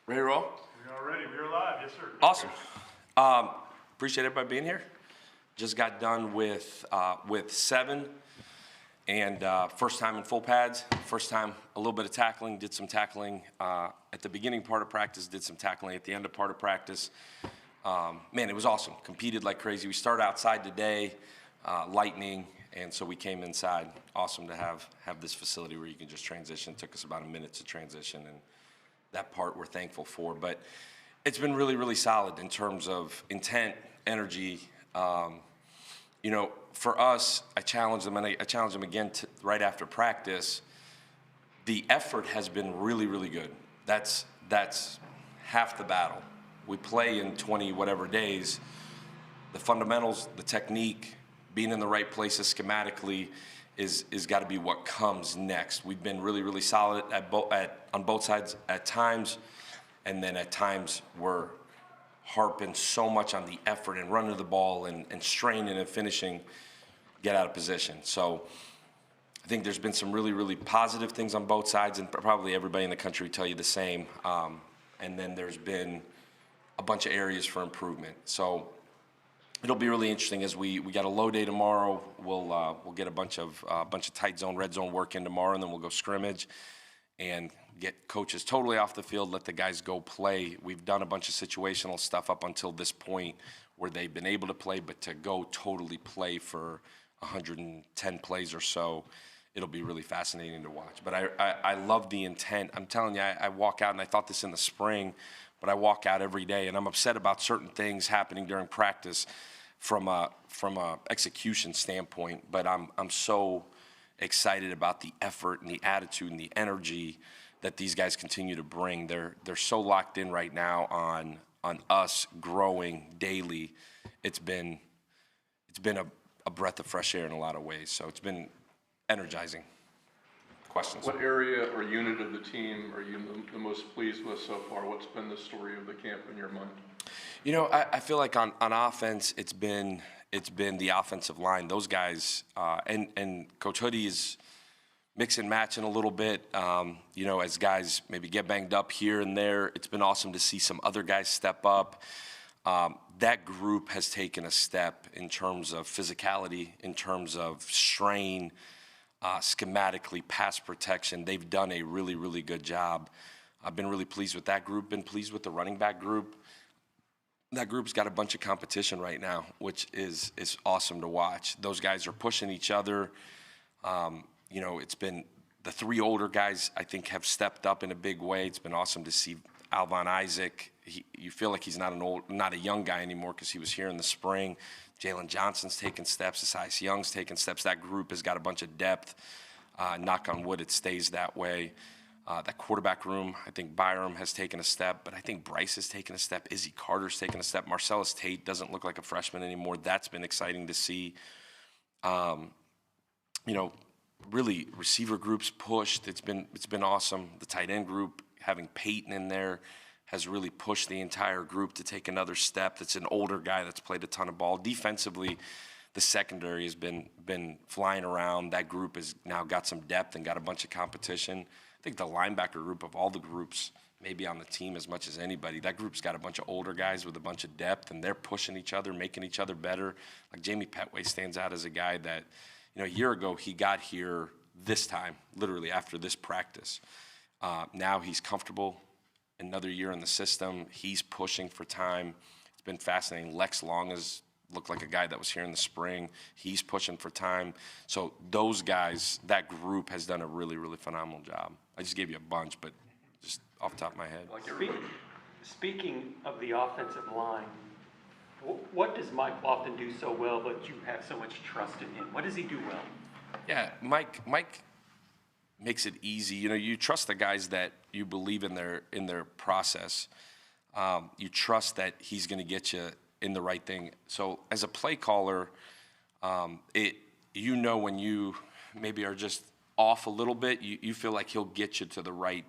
Ready to roll? We are ready. We are live. Yes, sir. Awesome. Appreciate everybody being here. Just got done with 7, and first time in full pads. First time a little bit of tackling. Did some tackling at the beginning part of practice. Did some tackling at the end of part of practice. Man, it was awesome. Competed like crazy. We started outside today, lightning, and so we came inside. Awesome to have this facility where you can just transition. Took us about a minute to transition, and that part we're thankful for. But it's been really, really solid in terms of intent, energy. For us, I challenged them, and I challenged them again right after practice. The effort has been really, really good. That's half the battle. We play in 20 whatever days. The fundamentals, the technique, being in the right places schematically is got to be what comes next. We've been really, really solid on both sides at times, and then at times we're harping so much on the effort and running the ball and straining and finishing, get out of position. So I think there's been some really, really positive things on both sides, and probably everybody in the country would tell you the same. And then there's been a bunch of areas for improvement. So it'll be really interesting as we got a low day tomorrow. We'll get a bunch of tight zone, red zone work in tomorrow, and then we'll go scrimmage and get coaches totally off the field, let the guys go play. We've done a bunch of situational stuff up until this point where they've been able to play, but to go totally play for 110 plays or so, it'll be really fascinating to watch. But I love the intent. I'm telling you, I walk out, and I thought this in the spring, but I walk out every day, and I'm upset about certain things happening during practice from a execution standpoint. But I'm so excited about the effort and the attitude and the energy that these guys continue to bring. They're so locked in right now on us growing daily. It's been a breath of fresh air in a lot of ways. So it's been energizing. Questions? What area or unit of the team are you the most pleased with so far? What's been the story of the camp in your mind? I feel like on offense, it's been the offensive line. Those guys and Coach Hoodie is mix and matching a little bit. As guys maybe get banged up here and there, it's been awesome to see some other guys step up. That group has taken a step in terms of physicality, in terms of strain, schematically, pass protection. They've done a really, really good job. I've been really pleased with that group, been pleased with the running back group. That group's got a bunch of competition right now, which is awesome to watch. Those guys are pushing each other. It's been the 3 older guys, I think, have stepped up in a big way. It's been awesome to see Alvon Isaac. You feel like he's not a young guy anymore because he was here in the spring. Jalen Johnson's taking steps. Esias Young's taking steps. That group has got a bunch of depth. Knock on wood, it stays that way. That quarterback room, I think Byram has taken a step, but I think Bryce has taken a step. Izzy Carter's taken a step. Marcellus Tate doesn't look like a freshman anymore. That's been exciting to see. Really receiver groups pushed. It's been awesome. The tight end group, having Peyton in there, has really pushed the entire group to take another step. That's an older guy that's played a ton of ball. Defensively, the secondary has been flying around. That group has now got some depth and got a bunch of competition. I think the linebacker group of all the groups, maybe on the team as much as anybody, that group's got a bunch of older guys with a bunch of depth, and they're pushing each other, making each other better. Like Jamie Petway stands out as a guy that, a year ago he got here this time, literally after this practice. Now he's comfortable. Another year in the system. He's pushing for time. It's been fascinating. Lex Long has looked like a guy that was here in the spring. He's pushing for time. So those guys, that group has done a really, really phenomenal job. I just gave you a bunch, but just off the top of my head. Speaking of the offensive line, what does Mike Lofton do so well, but you have so much trust in him? What does he do well? Yeah, Mike makes it easy. You trust the guys that you believe in their process. You trust that he's going to get you in the right thing. So as a play caller, when you maybe are just off a little bit, you feel like he'll get you to the right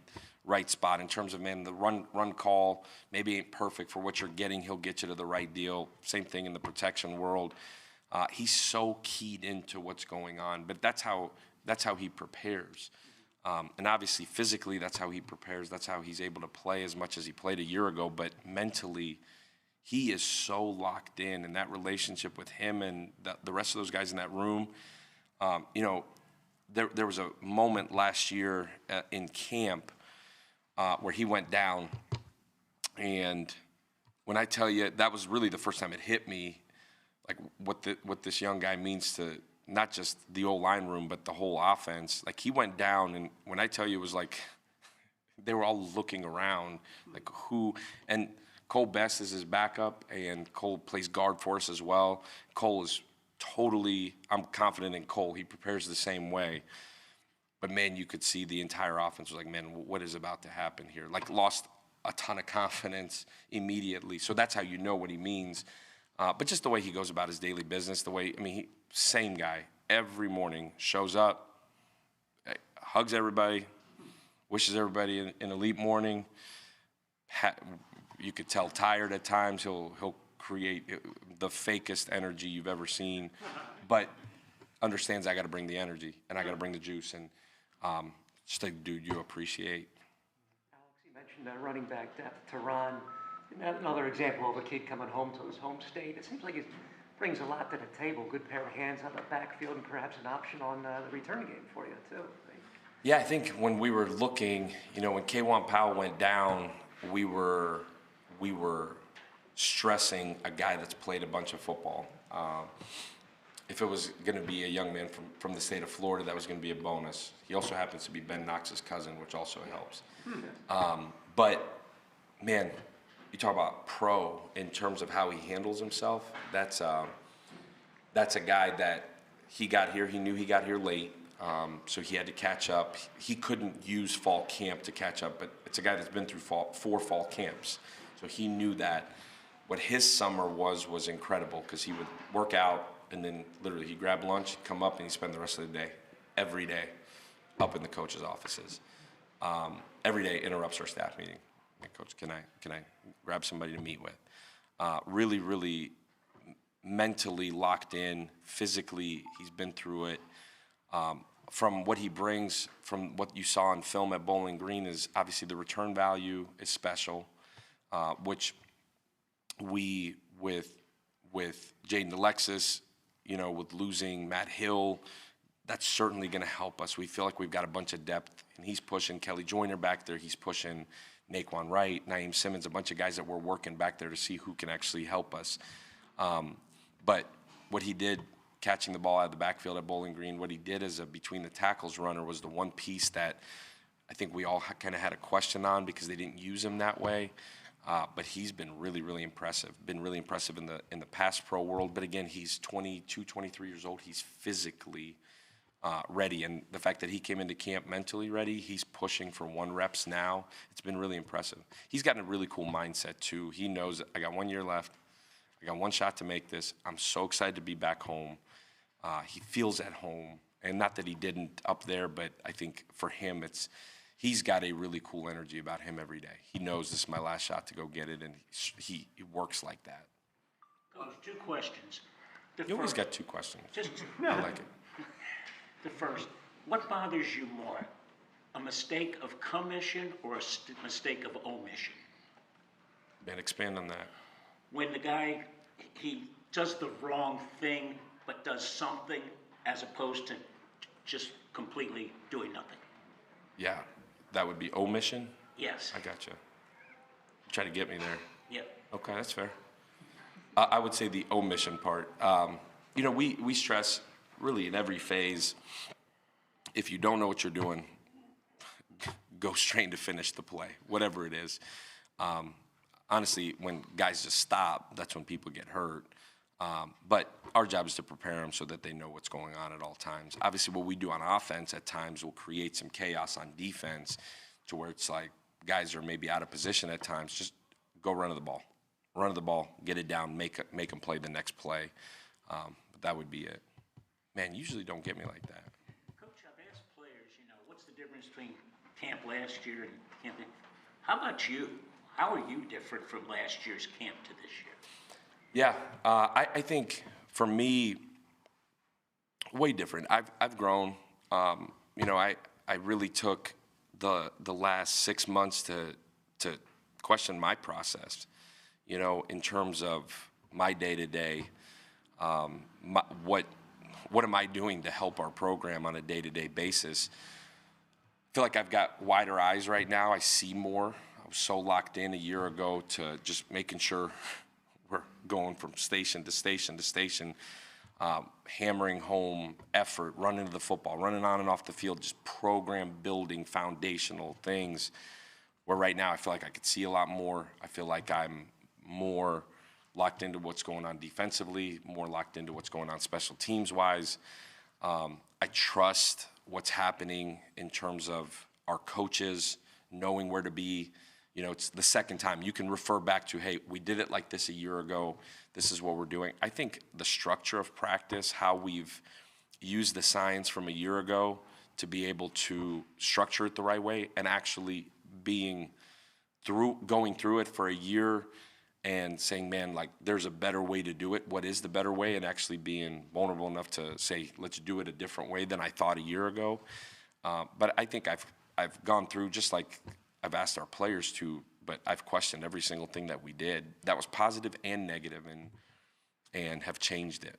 spot in terms of, the run call maybe ain't perfect for what you're getting. He'll get you to the right deal. Same thing in the protection world. He's so keyed into what's going on, but that's how he prepares. And obviously, physically, that's how he prepares. That's how he's able to play as much as he played a year ago. But mentally, he is so locked in, and that relationship with him and the rest of those guys in that room. There was a moment last year in camp where he went down, and when I tell you, that was really the first time it hit me, like what this young guy means to not just the O-line room, but the whole offense. Like, he went down, and when I tell you, it was like they were all looking around, like who. And Cole Best is his backup, and Cole plays guard for us as well. Cole is totally, I'm confident in Cole. He prepares the same way. But, man, you could see the entire offense was like, man, what is about to happen here? Like, lost a ton of confidence immediately. So that's how you know what he means. But just the way he goes about his daily business, same guy, every morning, shows up, hugs everybody, wishes everybody an elite morning. You could tell tired at times. He'll create the fakest energy you've ever seen, but understands I got to bring the energy and I got to bring the juice, and just a dude you appreciate. Alex, you mentioned running back depth. Tehran, another example of a kid coming home to his home state. It seems like he brings a lot to the table. Good pair of hands on the backfield, and perhaps an option on the return game for you too. Yeah, I think when we were looking, when K'Wan Powell went down, we were stressing a guy that's played a bunch of football. If it was going to be a young man from the state of Florida, that was going to be a bonus. He also happens to be Ben Knox's cousin, which also helps. But, man, you talk about pro in terms of how he handles himself. That's a guy that he got here. He knew he got here late, so he had to catch up. He couldn't use fall camp to catch up, but it's a guy that's been through 4 fall camps. So he knew that. What his summer was incredible, because he would work out, and then literally he'd grab lunch, come up, and he'd spend the rest of the day, every day, up in the coach's offices. Every day interrupts our staff meeting. Hey, Coach, can I grab somebody to meet with? Really, really mentally locked in. Physically, he's been through it. From what he brings, from what you saw on film at Bowling Green, is obviously the return value is special, which we, with Jaden Alexis, with losing Matt Hill, that's certainly going to help us. We feel like we've got a bunch of depth, and he's pushing Kelly Joyner back there. He's pushing Naquan Wright, Naeem Simmons, a bunch of guys that we're working back there to see who can actually help us. But what he did catching the ball out of the backfield at Bowling Green, what he did as a between the tackles runner was the one piece that I think we all kind of had a question on, because they didn't use him that way. But he's been really, really impressive. Been really impressive in the pass pro world. But again, he's 22, 23 years old. He's physically ready, and the fact that he came into camp mentally ready, he's pushing for 1 reps now. It's been really impressive. He's gotten a really cool mindset too. He knows I got 1 year left. I got 1 shot to make this. I'm so excited to be back home. He feels at home, and not that he didn't up there, but I think for him he's got a really cool energy about him every day. He knows this is my last shot to go get it, and he works like that. Coach, 2 questions. You always got 2 questions. No. I like it. The first, what bothers you more, a mistake of commission or a mistake of omission? Man, expand on that. When the guy, he does the wrong thing but does something, as opposed to just completely doing nothing. Yeah, that would be omission? Yes. I gotcha. Try to get me there. Yep. Okay, that's fair. I would say the omission part. We stress really in every phase, if you don't know what you're doing, go straight to finish the play, whatever it is. Honestly, when guys just stop, that's when people get hurt. But our job is to prepare them so that they know what's going on at all times. Obviously, what we do on offense at times will create some chaos on defense, to where it's like guys are maybe out of position at times. Just go run to the ball. Run to the ball, get it down, make them play the next play. But that would be it. Man, usually don't get me like that. Coach, I've asked players, what's the difference between camp last year and camp? How about you? How are you different from last year's camp to this year? Yeah, I think for me, way different. I've grown. I really took the last 6 months to question my process, in terms of my day-to-day, what am I doing to help our program on a day-to-day basis. I feel like I've got wider eyes right now. I see more. I was so locked in a year ago to just making sure we're going from station to station to station, hammering home effort, running to the football, running on and off the field, just program building, foundational things, where right now I feel like I could see a lot more. I feel like I'm more locked into what's going on defensively, more locked into what's going on special teams-wise. I trust what's happening in terms of our coaches knowing where to be. It's the second time. You can refer back to, hey, we did it like this a year ago. This is what we're doing. I think the structure of practice, how we've used the science from a year ago to be able to structure it the right way, and actually going through it for a year and saying, man, like, there's a better way to do it. What is the better way? And actually being vulnerable enough to say, let's do it a different way than I thought a year ago. But I think I've gone through, just like I've asked our players to, but I've questioned every single thing that we did that was positive and negative, and have changed it.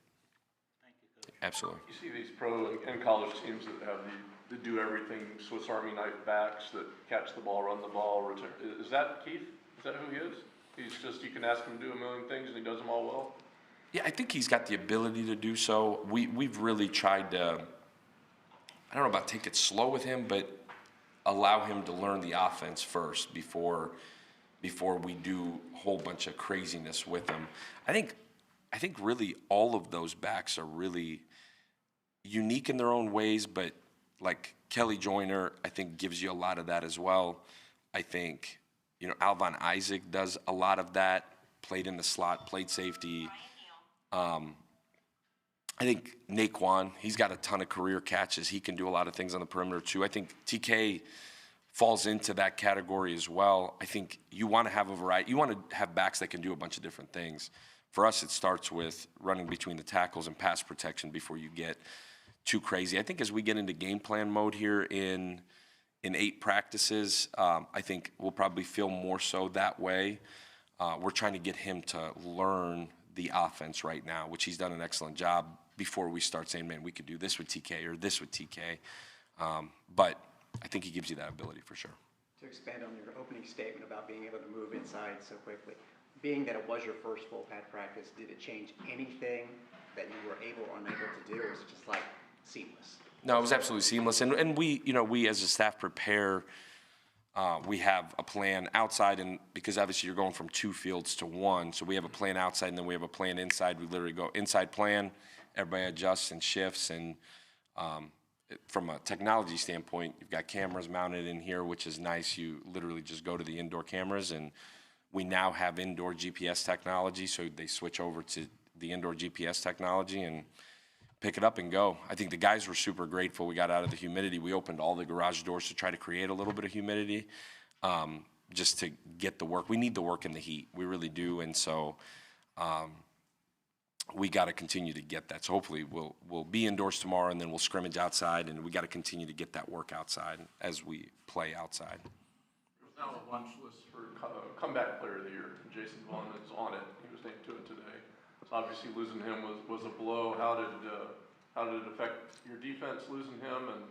Thank you, Coach. Absolutely. You see these pro and college teams that have the do everything Swiss Army knife backs that catch the ball, run the ball, return. Is that Keith? Is that who he is? He's just, you can ask him to do a million things and he does them all well? Yeah, I think he's got the ability to do so. We've really tried to, I don't know about take it slow with him, but allow him to learn the offense first before we do a whole bunch of craziness with him. I think really all of those backs are really unique in their own ways, but like Kelly Joyner, I think gives you a lot of that as well. I think, Alvon Isaac does a lot of that, played in the slot, played safety. I think Naquan, he's got a ton of career catches. He can do a lot of things on the perimeter too. I think TK falls into that category as well. I think you want to have a variety. You want to have backs that can do a bunch of different things. For us, it starts with running between the tackles and pass protection before you get too crazy. I think as we get into game plan mode here in 8 practices, I think we'll probably feel more so that way. We're trying to get him to learn the offense right now, which he's done an excellent job before we start saying, man, we could do this with TK or this with TK. But I think he gives you that ability for sure. To expand on your opening statement about being able to move inside so quickly, being that it was your first full pad practice, did it change anything that you were able or unable to do, or was it just like seamless? No, it was absolutely seamless. And we as a staff prepare, we have a plan outside, and because obviously you're going from 2 fields to 1, so we have a plan outside and then we have a plan inside. We literally go inside plan, everybody adjusts and shifts, and from a technology standpoint, you've got cameras mounted in here, which is nice. You literally just go to the indoor cameras, and we now have indoor GPS technology, so they switch over to the indoor GPS technology and pick it up and go. I think the guys were super grateful we got out of the humidity. We opened all the garage doors to try to create a little bit of humidity, just to get the work. We need the work in the heat. We really do, and so we got to continue to get that. So hopefully we'll be indoors tomorrow, and then we'll scrimmage outside, and we got to continue to get that work outside as we play outside. There's now a lunch list for comeback player of the year. Jason Vaughn is on it. He was named to it today. So obviously losing him was a blow. How did it affect your defense, losing him, and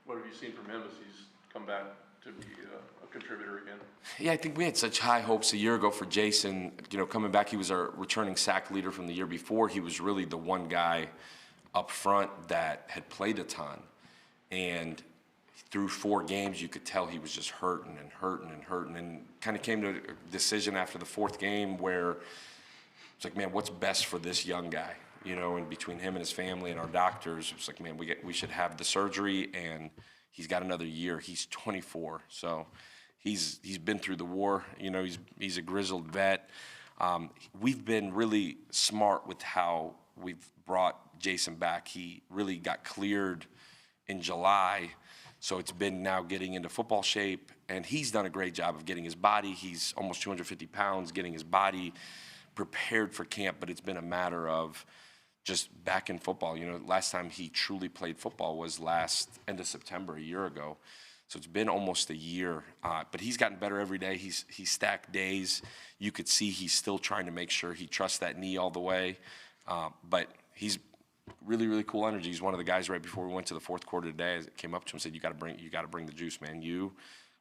what have you seen from him as he's come back to be a contributor again? Yeah, I think we had such high hopes a year ago for Jason. Coming back, he was our returning sack leader from the year before. He was really the one guy up front that had played a ton. And through 4 games, you could tell he was just hurting, and kind of came to a decision after the 4th game where it's like, man, what's best for this young guy? And between him and his family and our doctors, it was like, man, we should have the surgery, and he's got another year. He's 24, so he's been through the war. He's a grizzled vet. We've been really smart with how we've brought Jason back. He really got cleared in July, so it's been now getting into football shape, and he's done a great job of getting his body. He's almost 250 pounds, getting his body prepared for camp, but it's been a matter of just back in football. You know, last time he truly played football was last end of September, a year ago. So it's been almost a year, but he's gotten better every day. He's stacked days. You could see he's still trying to make sure he trusts that knee all the way. But he's really, really cool energy. He's one of the guys right before we went to the fourth quarter today. As it came up to him, and said, "You got to bring the juice, man." You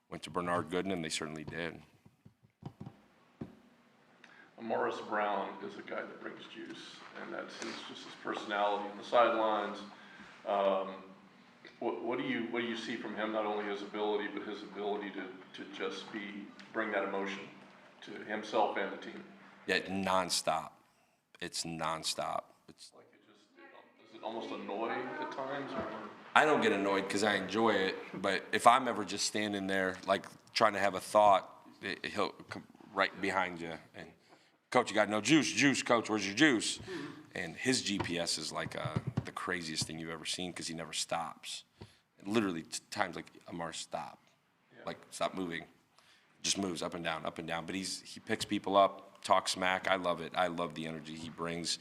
went to Bernard Gooden, and they certainly did. Morris Brown is a guy that brings juice, and that's just his personality on the sidelines. What do you see from him? Not only his ability, but his ability to just bring that emotion to himself and the team. Yeah, nonstop. It's nonstop. It's Like does it almost annoy at times? Or? I don't get annoyed because I enjoy it, but if I'm ever just standing there, like trying to have a thought, he'll come right behind you and, "Coach, you got no juice. Juice, Coach, where's your juice?" And his GPS is like the craziest thing you've ever seen because he never stops. And literally times like, "Amar, stop. Like, stop moving." Just moves up and down, up and down. But he picks people up, talks smack. I love it. I love the energy he brings.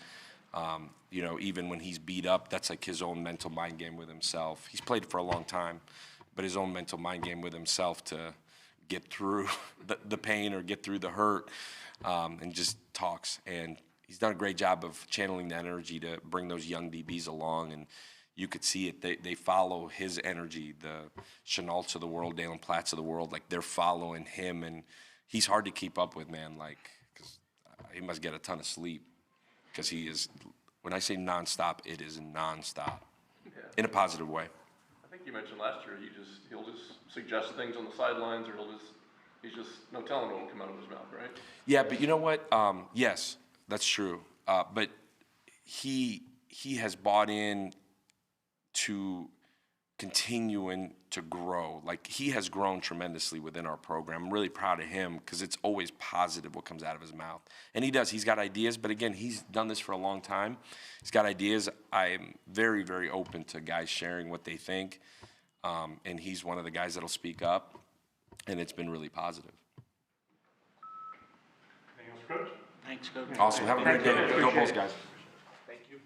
You know, even when he's beat up, that's like his own mental mind game with himself. He's played for a long time, but his own mental mind game with himself to get through the pain or get through the hurt, and just talks. And he's done a great job of channeling that energy to bring those young DBs along. And you could see it. They follow his energy. The Chenaults of the world, Dalen Platts of the world, like they're following him. And he's hard to keep up with, man. Like, 'cause he must get a ton of sleep because he is. When I say nonstop, it is nonstop in a positive way. I think you mentioned last year he'll just suggest things on the sidelines, or he's just no telling what will come out of his mouth, right? Yeah, but you know what? Yes, that's true. But he has bought in to continuing to grow. Like, he has grown tremendously within our program. I'm really proud of him because it's always positive what comes out of his mouth. And he does. He's got ideas, but again, he's done this for a long time. He's got ideas. I'm very, very open to guys sharing what they think. And he's one of the guys that'll speak up, and it's been really positive. Anything else, Coach? Thanks, Coach. Awesome. Have a great day. Go Bulls, guys. Thank you.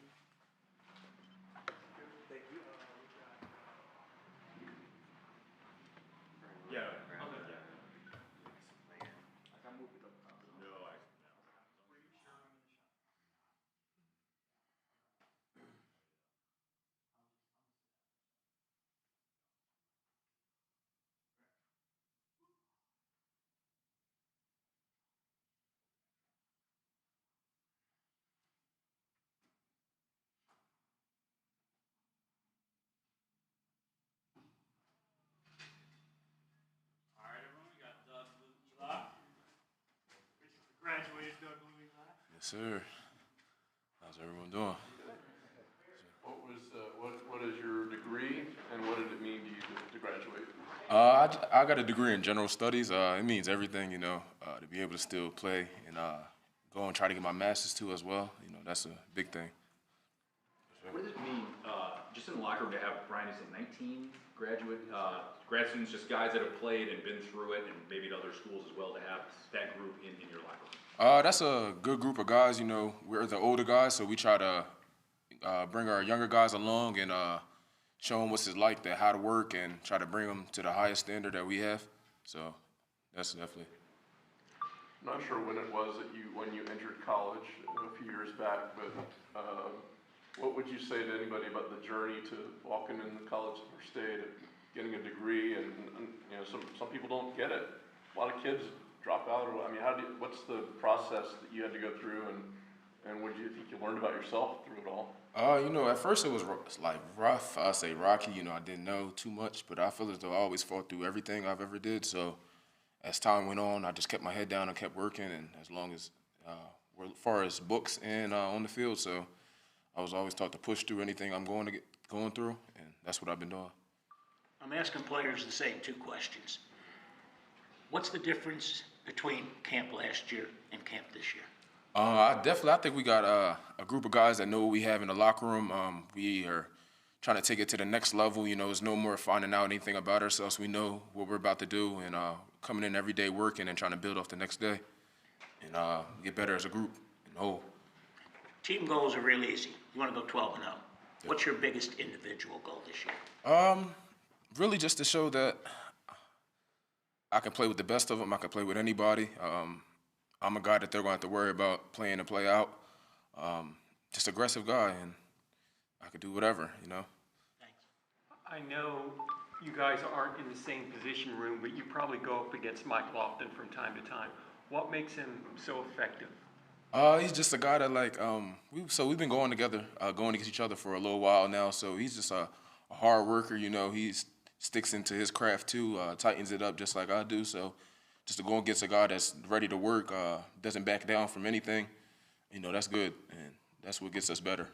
All right, everyone, we got Doug Blue-Eli. Recently graduated Doug Blue-Eli. Yes, sir. How's everyone doing? What is your degree, and what did it mean to you to graduate? I got a degree in general studies. It means everything, you know, to be able to still play and go and try to get my master's too as well. You know, that's a big thing. What does it mean, just in the locker room, to have, Brian, is it 19 grad students, just guys that have played and been through it, and maybe at other schools as well, to have that group in your locker room? That's a good group of guys. You know, we're the older guys, so we try to bring our younger guys along and show them what's it like, how to work, and try to bring them to the highest standard that we have. So that's definitely. I'm not sure when it was when you entered college a few years back, but what would you say to anybody about the journey to walking in the college or state, getting a degree, and you know, some people don't get it. A lot of kids drop out. I mean, what's the process that you had to go through, and what do you think you learned about yourself through it all? You know, at first it was like rough. I say rocky. You know, I didn't know too much, but I feel as though I always fought through everything I've ever did. So as time went on, I just kept my head down and kept working. And as long as, as far as books and on the field, so I was always taught to push through anything I'm going through, and that's what I've been doing. I'm asking players the same two questions. What's the difference between camp last year and camp this year? I think we got a group of guys that know what we have in the locker room. We are trying to take it to the next level. You know, there's no more finding out anything about ourselves. We know what we're about to do, and coming in every day working and trying to build off the next day and get better as a group and whole. Team goals are real easy. You want to go 12-0. What's your biggest individual goal this year? Really just to show that I can play with the best of them. I can play with anybody. I'm a guy that they're going to have to worry about playing and play out. Just aggressive guy, and I could do whatever, you know. Thanks. I know you guys aren't in the same position room, but you probably go up against Mike Lofton from time to time. What makes him so effective? He's just a guy that we've been going together, going against each other for a little while now. So he's just a hard worker, you know. He sticks into his craft too, tightens it up just like I do. So just to go against a guy that's ready to work, doesn't back down from anything, you know, that's good, and that's what gets us better.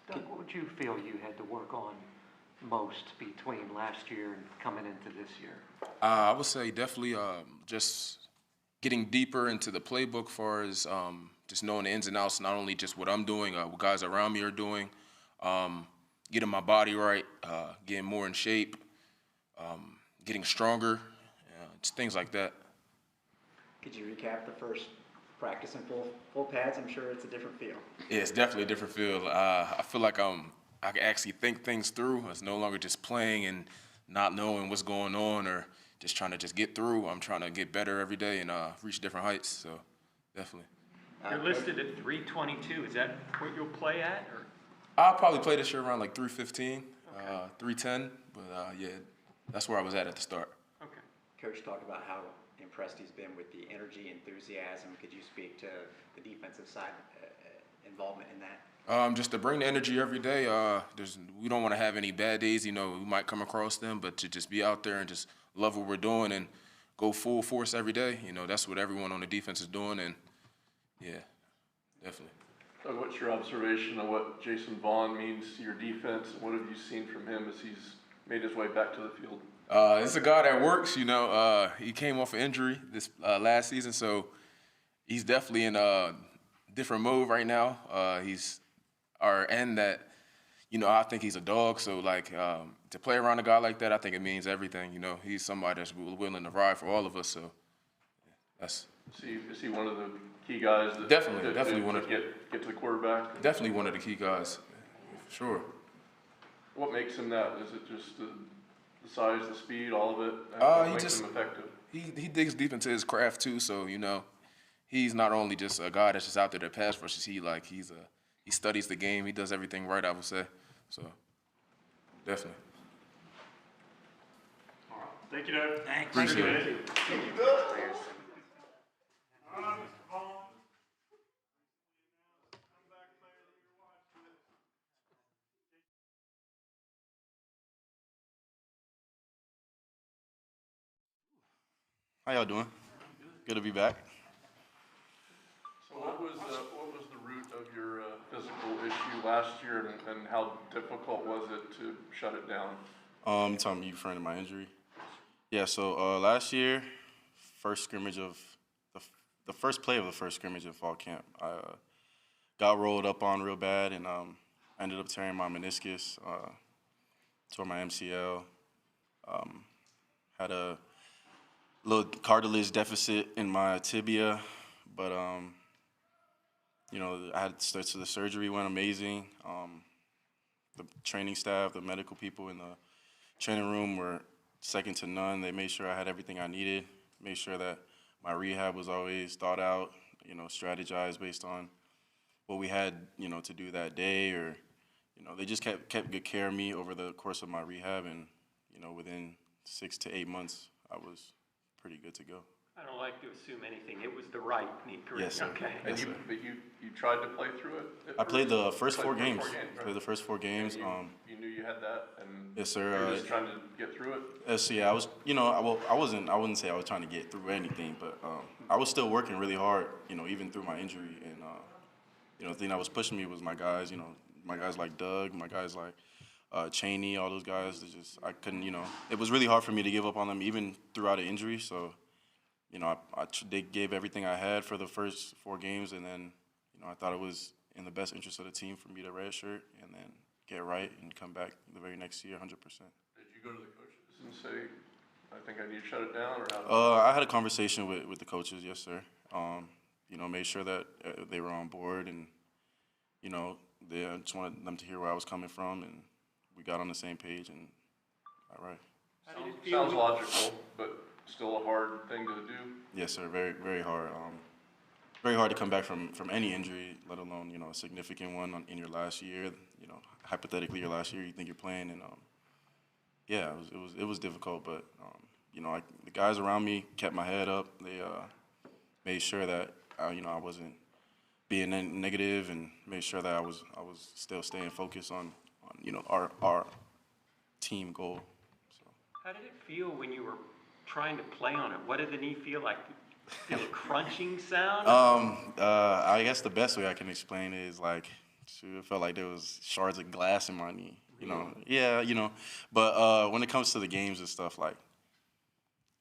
Doug, what would you feel you had to work on most between last year and coming into this year? I would say definitely just getting deeper into the playbook as far as just knowing the ins and outs, not only just what I'm doing, what guys around me are doing, getting my body right, getting more in shape, getting stronger, just things like that. Could you recap the first practice in full pads? I'm sure it's a different feel. Yeah, it's definitely a different feel. I feel like I can actually think things through. It's no longer just playing and not knowing what's going on or just trying to just get through. I'm trying to get better every day and reach different heights, so definitely. You're listed at 322. Is that what you'll play at? Or? I'll probably play this year around like 315, Okay. 310, but yeah, that's where I was at the start. Okay. Coach talked about how impressed he's been with the energy, enthusiasm. Could you speak to the defensive side involvement in that? Just to bring the energy every day. We don't want to have any bad days. You know, we might come across them, but to just be out there and just love what we're doing and go full force every day. You know, that's what everyone on the defense is doing, and yeah, definitely. Doug, what's your observation of what Jason Vaughn means to your defense? What have you seen from him as he's made his way back to the field? It's a guy that works. You know, he came off an injury this last season, so he's definitely in a different mode right now. He's our end that, you know, I think he's a dog. So like to play around a guy like that, I think it means everything. You know, he's somebody that's willing to ride for all of us. So that's. Is he one of the key guys that Definitely one of get to the quarterback? Definitely one of the key guys, for sure. What makes him that? Is it just the size, the speed, all of it? He makes just him effective? He digs deep into his craft too. So you know, he's not only just a guy that's just out there to pass rushes. He studies the game. He does everything right, I would say. So definitely. All right. Thank you, Doug. Thanks. Appreciate it. Thank you. All right, Mr. Vaughn. Comeback player of the year watch list. How y'all doing? Good to be back. So what was the root of your physical issue last year, and how difficult was it to shut it down? You talking you referring to my injury? Yeah. So last year, first scrimmage of the first play of the first scrimmage in fall camp, I got rolled up on real bad, and I ended up tearing my meniscus, tore my MCL, had a little cartilage deficit in my tibia, but you know, so the surgery went amazing. The training staff, the medical people in the training room were second to none. They made sure I had everything I needed, made sure that my rehab was always thought out, you know, strategized based on what we had, you know, to do that day, or, you know, they just kept good care of me over the course of my rehab, and, you know, within 6 to 8 months, I was pretty good to go. I don't like to assume anything. It was the right knee, correct? Yes, sir. Okay. Yes, sir. But you tried to play through it? I played the first four games. Right? Played the first 4 games. And you knew you had that, and Yes, sir. you were just trying to get through it? So yeah, I was, you know, I wouldn't say I was trying to get through anything, but I was still working really hard, you know, even through my injury. And, you know, the thing that was pushing me was my guys, you know, my guys like Doug, my guys like Cheney, all those guys. I couldn't, you know, it was really hard for me to give up on them even throughout the injury. So, you know, they gave everything I had for the first 4 games, and then, you know, I thought it was in the best interest of the team for me to redshirt and then get right and come back the very next year 100%. Did you go to the coaches and say, I think I need to shut it down, or how? I had a conversation with the coaches, yes, sir. You know, made sure that they were on board, and, you know, I just wanted them to hear where I was coming from, and we got on the same page, and all right. Sounds logical, but still a hard thing to do. Yes, sir. Very, very hard. Very hard to come back from any injury, let alone a significant one in your last year. Hypothetically, your last year, you think you're playing, and yeah, it was difficult. But the guys around me kept my head up. They made sure that I wasn't being negative, and made sure that I was still staying focused on our team goal. So. How did it feel when you were trying to play on it? What did the knee feel like? Feel a crunching sound? I guess the best way I can explain it is like, it felt like there was shards of glass in my knee. Yeah, But when it comes to the games and stuff, like,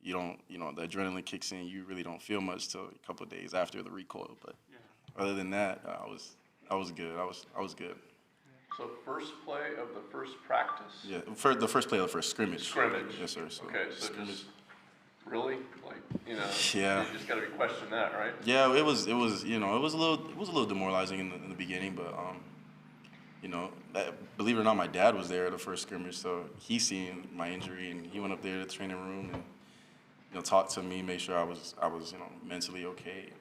you don't, the adrenaline kicks in. You really don't feel much till a couple of days after the recoil. But other than that, I was good. I was good. So first play of the first practice? Yeah, for the first play of the first scrimmage. Scrimmage. Yes, sir. So okay, so scrimmage. just really, like, Yeah. you just got to be questioning that, right? Yeah, it was a little demoralizing in the beginning, but believe it or not, my dad was there at the first scrimmage, so he seen my injury, and he went up there to the training room and talked to me, made sure I was mentally okay.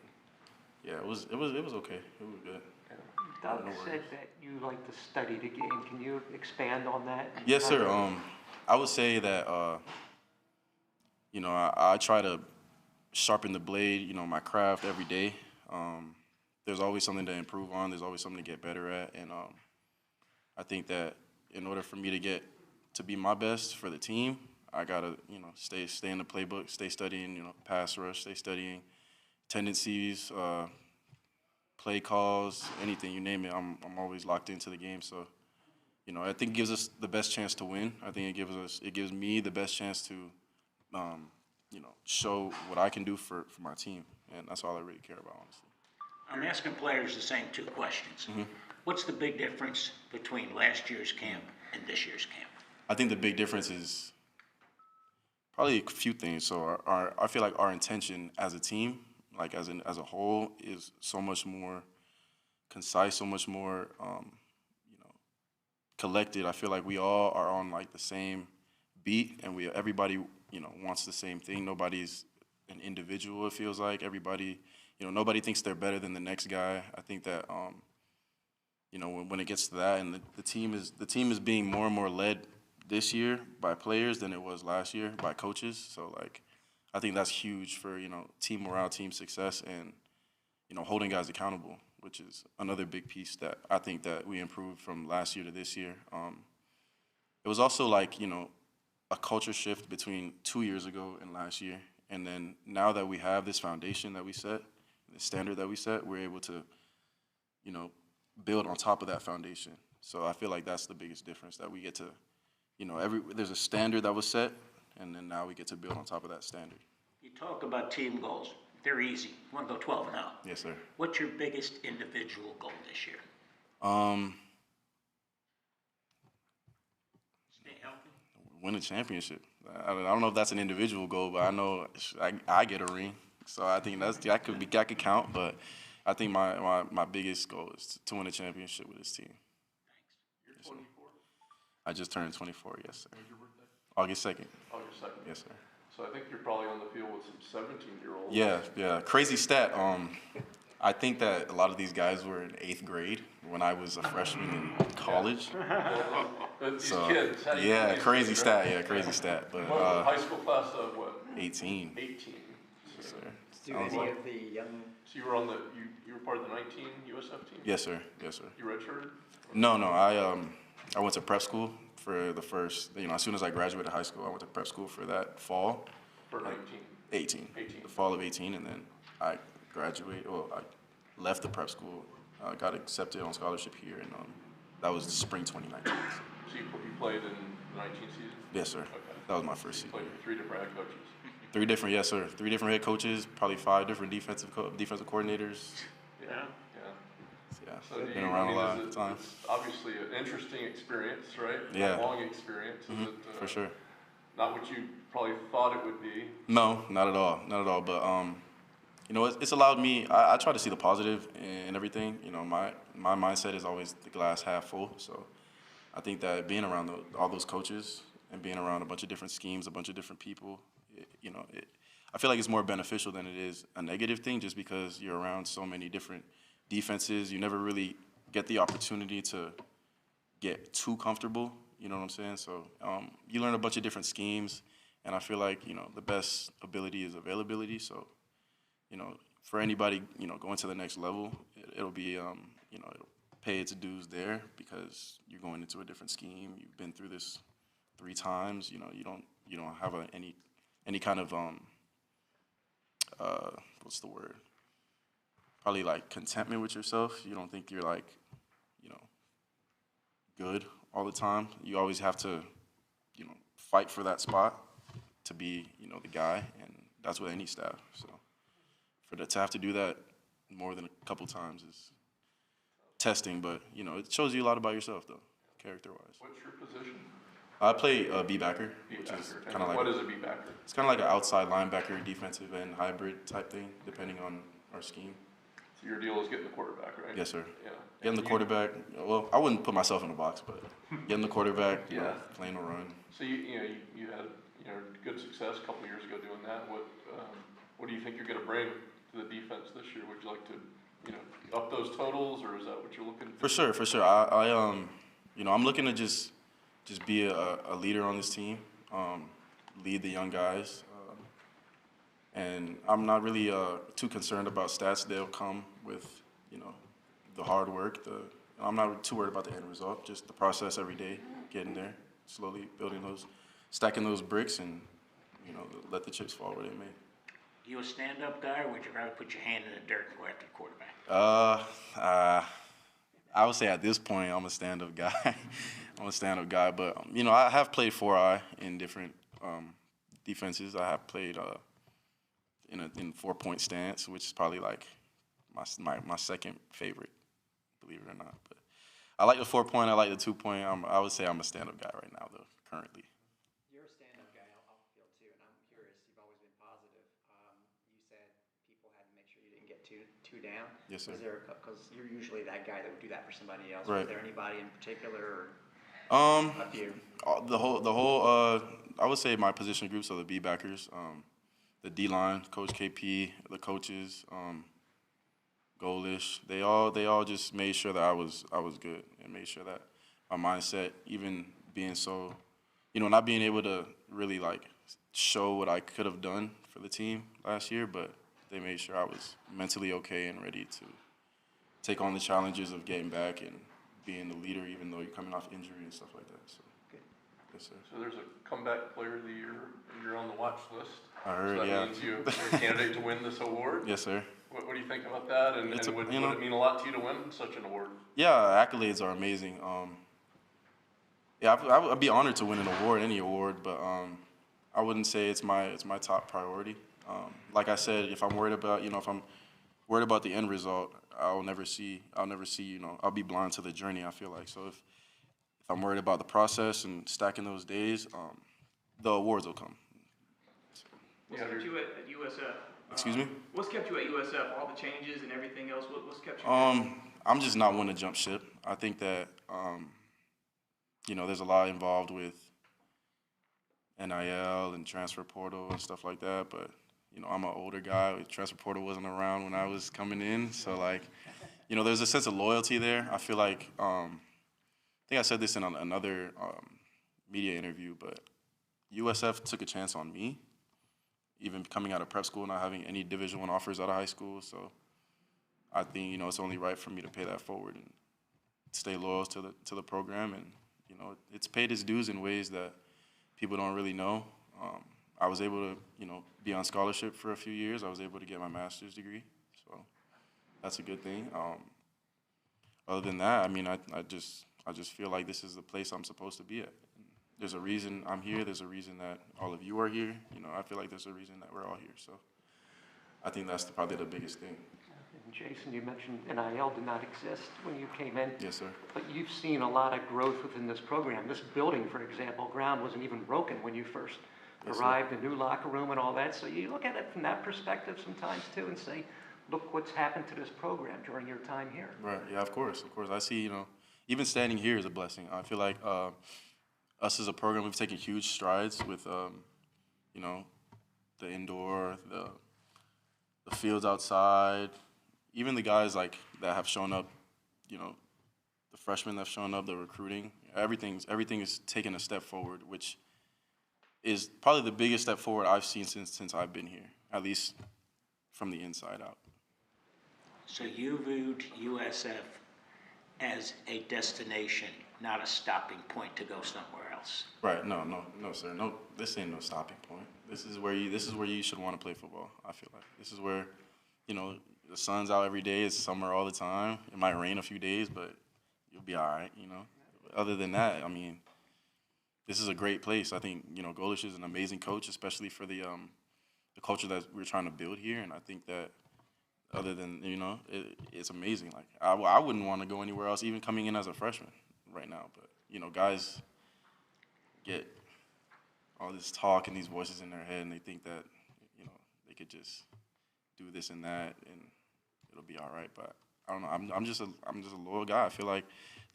Yeah, it was okay. It was good. Doug said that you like to study the game. Can you expand on that? Yes, sir. I would say that I try to sharpen the blade, my craft every day. There's always something to improve on. There's always something to get better at, and I think that in order for me to be my best for the team, I gotta stay in the playbook, stay studying pass rush, stay studying tendencies, play calls, anything, you name it. I'm always locked into the game. So, I think it gives us the best chance to win. I think it gives me the best chance to, show what I can do for my team, and that's all I really care about, honestly. I'm asking players the same two questions. Mm-hmm. What's the big difference between last year's camp and this year's camp? I think the big difference is probably a few things. So I feel like our intention as a team, like as a whole, is so much more concise, so much more collected. I feel like we all are on like the same beat, and everybody wants the same thing. Nobody's an individual. It feels like everybody, nobody thinks they're better than the next guy. I think that when it gets to that, and the team is being more and more led this year by players than it was last year by coaches. So like, I think that's huge for team morale, team success, and holding guys accountable, which is another big piece that I think that we improved from last year to this year. It was also like a culture shift between 2 years ago and last year, and then now that we have this foundation that we set, the standard that we set, we're able to build on top of that foundation. So I feel like that's the biggest difference, that we get to there's a standard that was set, and then now we get to build on top of that standard. You talk about team goals. They're easy. You want to go 12-0. Yes, sir. What's your biggest individual goal this year? Stay healthy. Win a championship. I don't know if that's an individual goal, but I know I get a ring, so I think that could count. But I think my biggest goal is to win a championship with this team. Thanks. You're 24? I just turned 24. Yes, sir. When's your birthday? August 2nd. August 2nd. Yes, sir. So I think you're probably on the field with some 17-year-olds. Yeah. Crazy stat. I think that a lot of these guys were in 8th grade when I was a freshman in college. These kids. Yeah, crazy stat. Yeah, crazy stat. But high school class of what? 18. 18. Yes, sir. Do any of the young? So you were on you were part of the 19 USF team? Yes, sir. You redshirted? No. I went to prep school for the first. As soon as I graduated high school, I went to prep school for that fall. For 19. 18. The fall of 18, and then I graduated. Well, I left the prep school. Got accepted on scholarship here, and that was spring 2019. So you played in the 19 season? Yes, sir. Okay. That was my first season. Played with 3 different head coaches. 3 different, yes, sir. 3 different head coaches, probably 5 different defensive coordinators. Yeah. Yeah, So been around a lot of times. It's obviously an interesting experience, right? Yeah. A long experience. Mm-hmm. Is it, for sure. Not what you probably thought it would be. No, not at all. But you know, it's allowed me. I try to see the positive in everything. You know, my mindset is always the glass half full. So I think that being around all those coaches and being around a bunch of different schemes, a bunch of different people, I feel like it's more beneficial than it is a negative thing, just because you're around so many different defenses. You never really get the opportunity to get too comfortable. You know what I'm saying? So you learn a bunch of different schemes, and I feel like, the best ability is availability. So, for anybody, going to the next level, it'll be, it'll pay its dues there, because you're going into a different scheme. You've been through this 3 times. You don't have any kind of what's the word? Probably like contentment with yourself. You don't think you're like, good all the time. You always have to, fight for that spot to be, the guy, and that's with any staff. So to have to do that more than a couple times is testing, but it shows you a lot about yourself though, character-wise. What's your position? I play B-backer, which is kind of like what is a B-backer? It's kind of like an outside linebacker, defensive end hybrid type thing, depending on our scheme. So your deal is getting the quarterback, right? Yes, sir. Yeah. Getting the quarterback. Well, I wouldn't put myself in a box, but getting the quarterback, Yeah. playing a run. So you had good success a couple of years ago doing that. What do you think you're going to bring to the defense this year? Would you like to up those totals, or is that what you're looking for? For sure. I'm looking to just be a leader on this team, lead the young guys, and I'm not really too concerned about stats. They'll come with the hard work. I'm not too worried about the end result. Just the process every day, getting there, slowly building stacking those bricks, and let the chips fall where they may. You a stand-up guy, or would you rather put your hand in the dirt and go after the quarterback? I would say at this point I'm a stand-up guy. But I have played 4-eye in different defenses. I have played in 4-point stance, which is probably like my second favorite, believe it or not. But I like the 4-point. I like the 2-point. I would say I'm a stand-up guy right now, though, currently. You're a stand-up guy off the field too, and I'm curious. You've always been positive. You said people had to make sure you didn't get too down. Yes, sir. Because you're usually that guy that would do that for somebody else. Right. Was there anybody in particular? A few. The whole I would say my position groups are the B-backers, the D-line, Coach KP, the coaches, Golesh. They all just made sure that I was good, and made sure that my mindset, even being so, not being able to really like show what I could have done for the team last year, but they made sure I was mentally okay and ready to take on the challenges of getting back and being the leader, even though you're coming off injury and stuff like that. So, Good. yes, sir. So there's a comeback player of the year. You're on the watch list. I heard, so that yeah. means you're a candidate to win this award. Yes, sir. What do you think about that? And would it mean a lot to you to win such an award? Yeah, accolades are amazing. I'd be honored to win an award, any award, but I wouldn't say it's my top priority. Like I said, if I'm worried about the end result, I'll never see, I'll be blind to the journey, I feel like. So if I'm worried about the process and stacking those days, the awards will come. What's kept you at USF? Excuse me? What's kept you at USF? All the changes and everything else? What's kept you? I'm just not one to jump ship. I think that, there's a lot involved with NIL and transfer portal and stuff like that, but I'm an older guy. Transfer portal wasn't around when I was coming in, so there's a sense of loyalty there. I feel like I think I said this in another media interview, but USF took a chance on me, even coming out of prep school, not having any Division I offers out of high school. So I think it's only right for me to pay that forward and stay loyal to the program, and it's paid its dues in ways that people don't really know. I was able to, be on scholarship for a few years. I was able to get my master's degree, so that's a good thing. Other than that, I just feel like this is the place I'm supposed to be at. There's a reason I'm here. There's a reason that all of you are here. I feel like there's a reason that we're all here. So I think that's probably the biggest thing. And Jason, you mentioned NIL did not exist when you came in. Yes, sir. But you've seen a lot of growth within this program. This building, for example, ground wasn't even broken when you first Yes, sir. arrived, a new locker room and all that. So you look at it from that perspective sometimes too and say, look what's happened to this program during your time here. Right. Yeah, of course. Of course. I see, even standing here is a blessing. I feel like us as a program, we've taken huge strides with, the indoor, the fields outside, even the guys like that have shown up, the freshmen that have shown up, the recruiting, everything is taking a step forward, which is probably the biggest step forward I've seen since I've been here, at least from the inside out. So you viewed USF as a destination, not a stopping point to go somewhere else. Right? No, sir. No, this ain't no stopping point. This is where you should want to play football. I feel like this is where, the sun's out every day. It's summer all the time. It might rain a few days, but you'll be all right. Other than that, I mean, this is a great place. I think Golesh is an amazing coach, especially for the culture that we're trying to build here. And I think that other than it's amazing. Like I wouldn't want to go anywhere else, even coming in as a freshman right now. But guys get all this talk and these voices in their head, and they think that they could just do this and that, and it'll be all right. But I don't know. I'm just a loyal guy. I feel like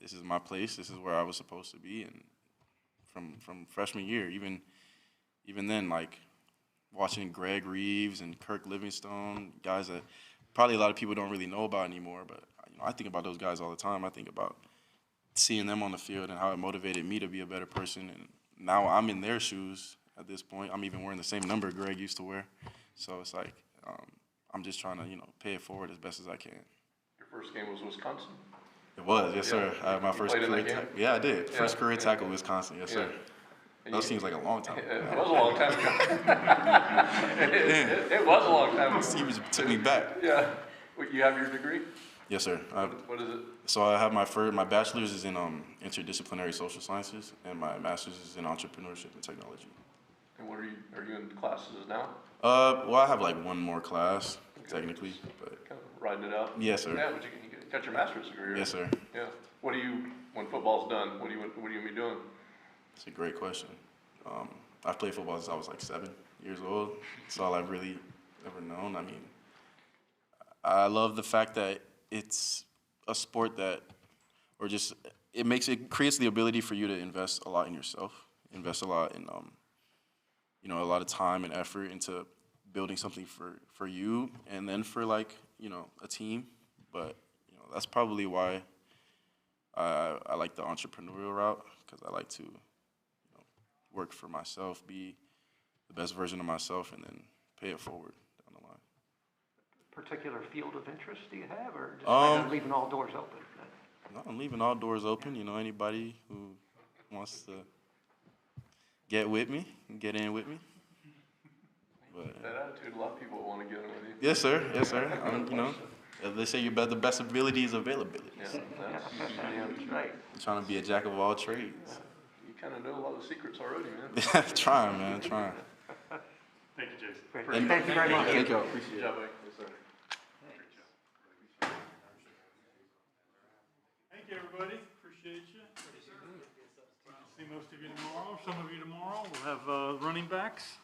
this is my place. This is where I was supposed to be, and from freshman year, even then, like watching Greg Reeves and Kirk Livingstone, guys that probably a lot of people don't really know about anymore. But I think about those guys all the time. I think about seeing them on the field and how it motivated me to be a better person. And now I'm in their shoes at this point. I'm even wearing the same number Greg used to wear. So it's like I'm just trying to pay it forward as best as I can. Your first game was Wisconsin? It was, yes, sir. I had my first career tackle. Yeah, I did. Yeah. First career tackle, Wisconsin, yes, sir. And That seems like a long time ago. It was a long time ago. It was a long time ago. He took me back. Yeah. You have your degree? Yes, sir. What is it? So I have my bachelor's is in interdisciplinary social sciences, and my master's is in entrepreneurship and technology. And what are you in classes now? Well, I have like one more class, technically, but. Kind of riding it out? Yes, sir. Yeah, but you got your master's degree, right? Yes, sir. Yeah. When football's done, what are you gonna be doing? It's a great question. I've played football since I was like 7 years old. It's all I've really ever known. I mean, I love the fact that it's a sport that, it creates the ability for you to invest a lot in yourself, invest a lot in, a lot of time and effort into building something for you and then for like, a team. But, that's probably why I like the entrepreneurial route, because I like to work for myself, be the best version of myself, and then pay it forward down the line. Particular field of interest do you have, or just kind of leaving all doors open? No, I'm leaving all doors open. Anybody who wants to get with me, get in with me. But, That attitude, a lot of people want to get in with you. yes, sir. Yes, sir. They say the best ability is availability. Yeah, that's right. I'm trying to be a jack of all trades. You kind of know a lot of the secrets already, man. Trying, man, trying. Thank you, Jason. Great. Thank you very much. Thank you. Appreciate Good it. job, Mike. Yes, sir. Thank you, everybody. Appreciate you. See most of you tomorrow. Some of you tomorrow. We'll have running backs.